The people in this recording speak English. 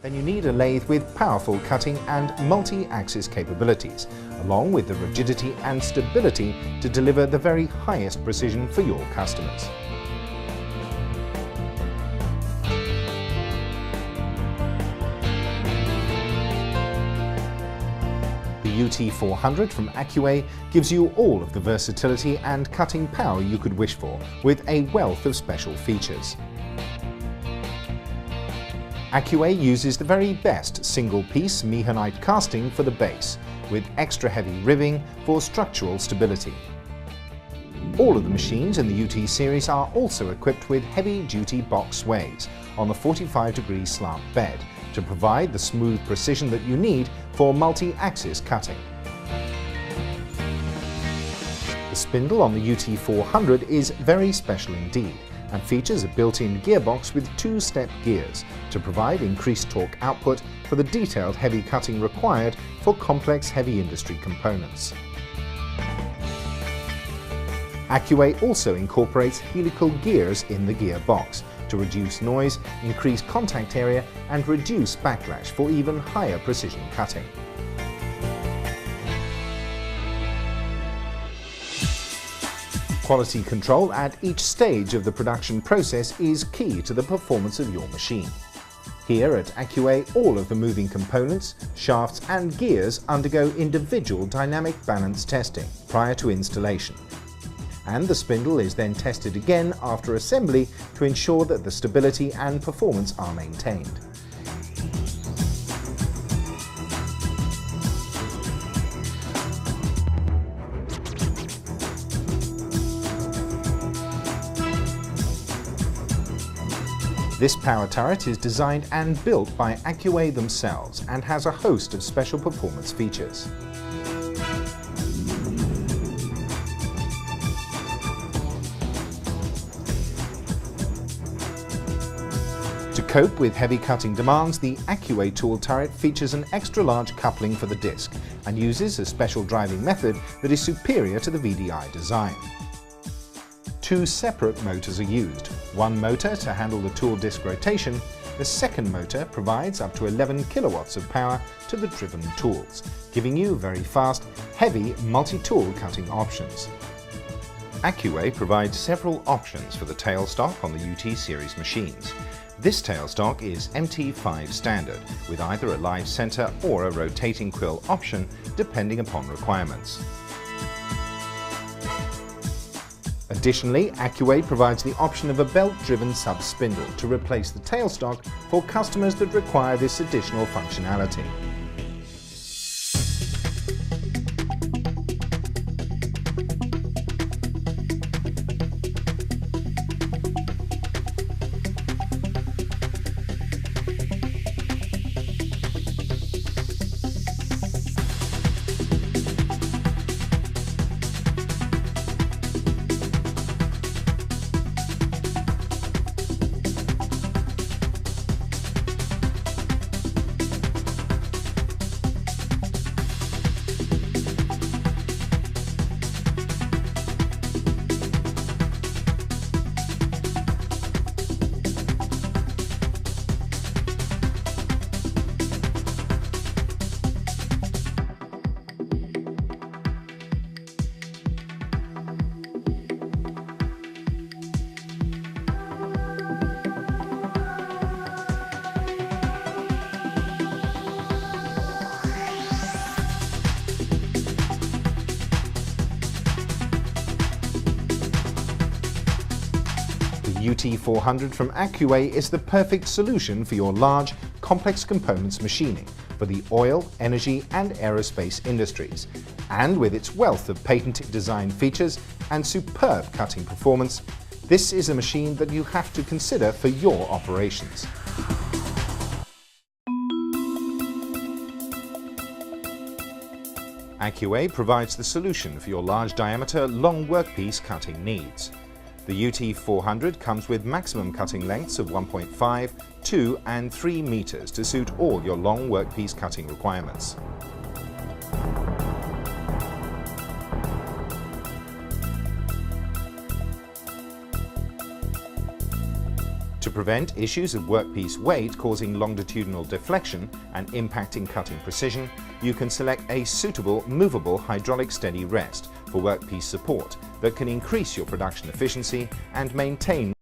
then you need a lathe with powerful cutting and multi-axis capabilities, along with the rigidity and stability to deliver the very highest precision for your customers. The UT400 from Accuway gives you all of the versatility and cutting power you could wish for, with a wealth of special features. Accuway uses the very best single-piece mehanite casting for the base, with extra heavy ribbing for structural stability. All of the machines in the UT series are also equipped with heavy-duty box sways on the 45-degree slant bed to provide the smooth precision that you need for multi-axis cutting. The spindle on the UT400 is very special indeed, and features a built-in gearbox with two-step gears to provide increased torque output for the detailed heavy cutting required for complex heavy industry components. Accuway also incorporates helical gears in the gearbox to reduce noise, increase contact area and reduce backlash for even higher precision cutting. Quality control at each stage of the production process is key to the performance of your machine. Here at Accuway, all of the moving components, shafts and gears undergo individual dynamic balance testing prior to installation. And the spindle is then tested again after assembly to ensure that the stability and performance are maintained. This power turret is designed and built by Accuway themselves and has a host of special performance features. To cope with heavy cutting demands, the Accuway tool turret features an extra-large coupling for the disc and uses a special driving method that is superior to the VDI design. Two separate motors are used, one motor to handle the tool disc rotation. The second motor provides up to 11 kilowatts of power to the driven tools, giving you very fast, heavy multi-tool cutting options. Accuway provides several options for the tailstock on the UT series machines. This tailstock is MT5 standard, with either a live center or a rotating quill option depending upon requirements. Additionally, Accuway provides the option of a belt-driven sub-spindle to replace the tailstock for customers that require this additional functionality. The UT400 from Accuway is the perfect solution for your large, complex components machining for the oil, energy and aerospace industries. And with its wealth of patented design features and superb cutting performance, this is a machine that you have to consider for your operations. Accuway provides the solution for your large diameter, long workpiece cutting needs. The UT400 comes with maximum cutting lengths of 1.5, 2 and 3 meters to suit all your long workpiece cutting requirements. To prevent issues of workpiece weight causing longitudinal deflection and impacting cutting precision, you can select a suitable movable hydraulic steady rest for workpiece support that can increase your production efficiency and maintain